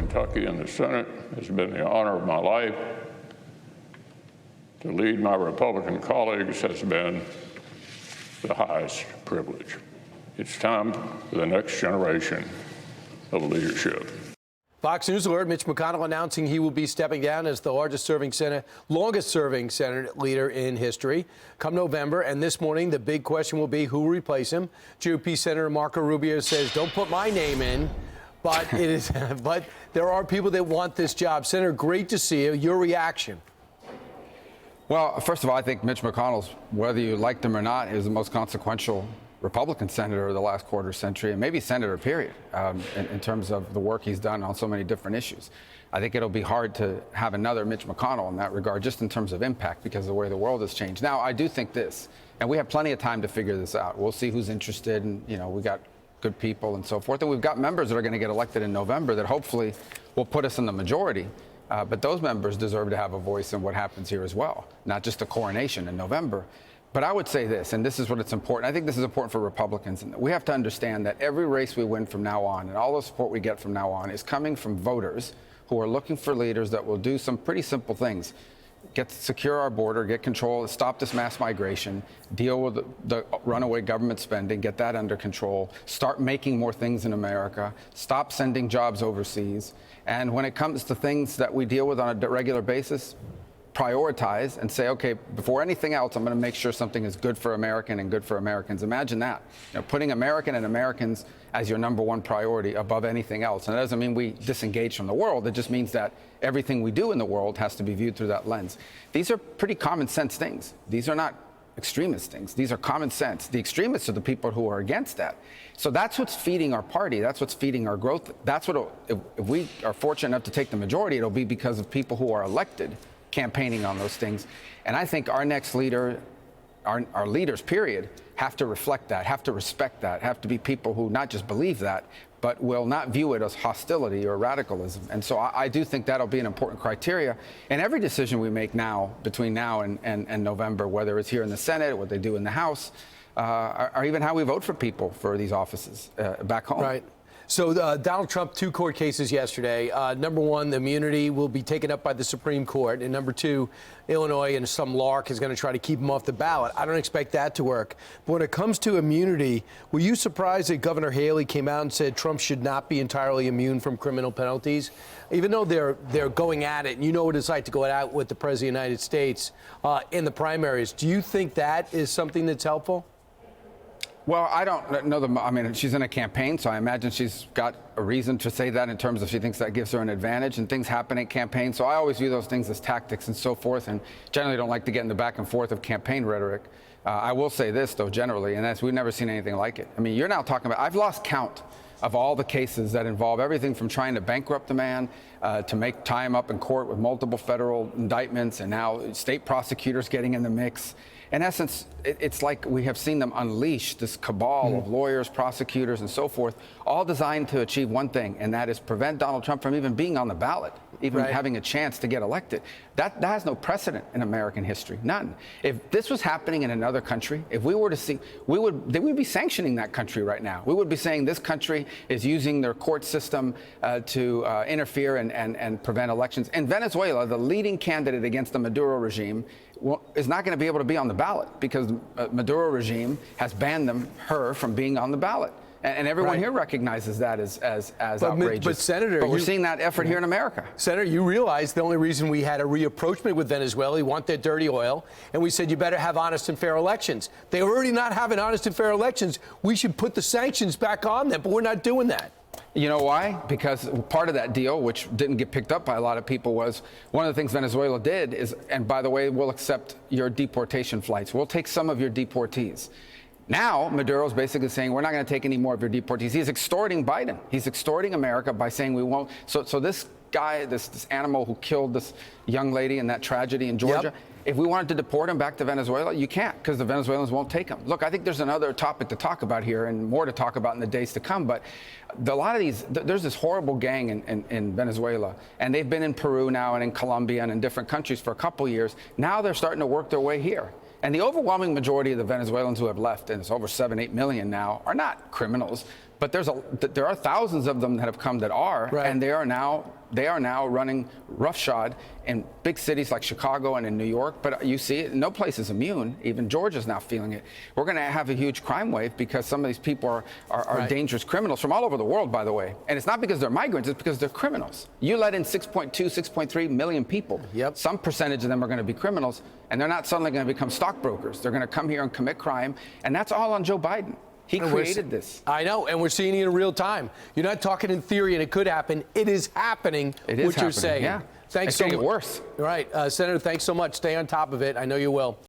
Kentucky in the Senate has been the honor of my life. To lead my Republican colleagues has been the highest privilege. It's time for the next generation of leadership. Fox News alert, Mitch McConnell announcing he will be stepping down as the longest-serving Senate leader in history come November. And this morning, the big question will be who will replace him. GOP Senator Marco Rubio says, don't put my name in. But but there are people that want this job. Senator, great to see you. Your reaction? Well, first of all, I think Mitch McConnell's, whether you liked him or not, is the most consequential Republican senator of the last quarter century, and maybe senator, period, in terms of the work he's done on so many different issues. I think it'll be hard to have another Mitch McConnell in that regard, just in terms of impact, because of the way the world has changed. Now, I do think this, and we have plenty of time to figure this out. We'll see who's interested, and, we got good people and so forth. And we've got members that are going to get elected in November that hopefully will put us in the majority. But those members deserve to have a voice in what happens here as well, not just the coronation in November. But I would say this, and this is what it's important. I think this is important for Republicans. And we have to understand that every race we win from now on and all the support we get from now on is coming from voters who are looking for leaders that will do some pretty simple things. Secure our border, get control, stop this mass migration, deal with the runaway government spending, get that under control, start making more things in America, stop sending jobs overseas. And when it comes to things that we deal with on a regular basis, prioritize and say, okay, before anything else, I'm going to make sure something is good for American and good for Americans. Imagine that, putting American and Americans as your number one priority above anything else. And that doesn't mean we disengage from the world. It just means that everything we do in the world has to be viewed through that lens. These are pretty common sense things. These are not extremist things. These are common sense. The extremists are the people who are against that. So that's what's feeding our party. That's what's feeding our growth. That's what, if we are fortunate enough to take the majority, it'll be because of people who are elected campaigning on those things. And I think our next leader, our leaders, period, have to reflect that, have to respect that, have to be people who not just believe that, but will not view it as hostility or radicalism. And so I do think that'll be an important criteria. And every decision we make now, between now and November, whether it's here in the Senate, what they do in the House, or even how we vote for people for these offices back home. Right. So Donald Trump, 2 court cases yesterday. Number one, the immunity will be taken up by the Supreme Court. And number 2, Illinois and some lark is going to try to keep him off the ballot. I don't expect that to work. But when it comes to immunity, were you surprised that Governor Haley came out and said Trump should not be entirely immune from criminal penalties? Even though they're going at it, and you know what it's like to go out with the President of the United States in the primaries. Do you think that is something that's helpful? Well, I don't know. I mean, she's in a campaign, so I imagine she's got a reason to say that in terms of she thinks that gives her an advantage, and things happen in campaigns. So I always view those things as tactics and so forth, and generally don't like to get in the back and forth of campaign rhetoric. I will say this, though, generally, and that's we've never seen anything like it. I mean, you're now talking about, I've lost count of all the cases that involve everything from trying to bankrupt a man to tie him up in court with multiple federal indictments, and now state prosecutors getting in the mix. In essence, it's like we have seen them unleash this cabal of lawyers, prosecutors, and so forth, all designed to achieve one thing, and that is prevent Donald Trump from even being on the ballot, even having a chance to get elected. That has no precedent in American history, none. If this was happening in another country, if we were to see, we would be sanctioning that country right now. We would be saying this country is using their court system to interfere and prevent elections. In Venezuela, the leading candidate against the Maduro regime is not going to be able to be on the ballot because the Maduro regime has banned her from being on the ballot. And everyone here recognizes that as outrageous. But Senator, we're seeing that effort here in America. Senator, you realize the only reason we had a reapproachment with Venezuela, they want their dirty oil, and we said you better have honest and fair elections. They already not having honest and fair elections. We should put the sanctions back on them, but we're not doing that. You know why? Because part of that deal, which didn't get picked up by a lot of people, was one of the things Venezuela did is, and by the way, we'll accept your deportation flights. We'll take some of your deportees. Now, Maduro's basically saying, we're not going to take any more of your deportees. He's extorting Biden. He's extorting America by saying we won't. So this guy, this animal who killed this young lady in that tragedy in Georgia, if we wanted to deport him back to Venezuela, you can't, because the Venezuelans won't take him. Look, I think there's another topic to talk about here and more to talk about in the days to come. But a lot of these, there's this horrible gang in Venezuela, and they've been in Peru now and in Colombia and in different countries for a couple years. Now they're starting to work their way here. And the overwhelming majority of the Venezuelans who have left, and it's over 7-8 million now, are not criminals. But there are thousands of them that have come that are, Right. and they are now running roughshod in big cities like Chicago and in New York. But you see it, no place is immune. Even Georgia's now feeling it. We're going to have a huge crime wave because some of these people are Right. dangerous criminals from all over the world, by the way. And it's not because they're migrants, it's because they're criminals. You let in 6.2, 6.3 million people. Yep. Some percentage of them are going to be criminals, and they're not suddenly going to become stockbrokers. They're going to come here and commit crime, and that's all on Joe Biden. He created this. I know, and we're seeing it in real time. You're not talking in theory and it could happen. It is happening, It is what you're happening, saying. yeah. Thanks It's so going to much. get worse. All right, Senator, thanks so much. Stay on top of it. I know you will.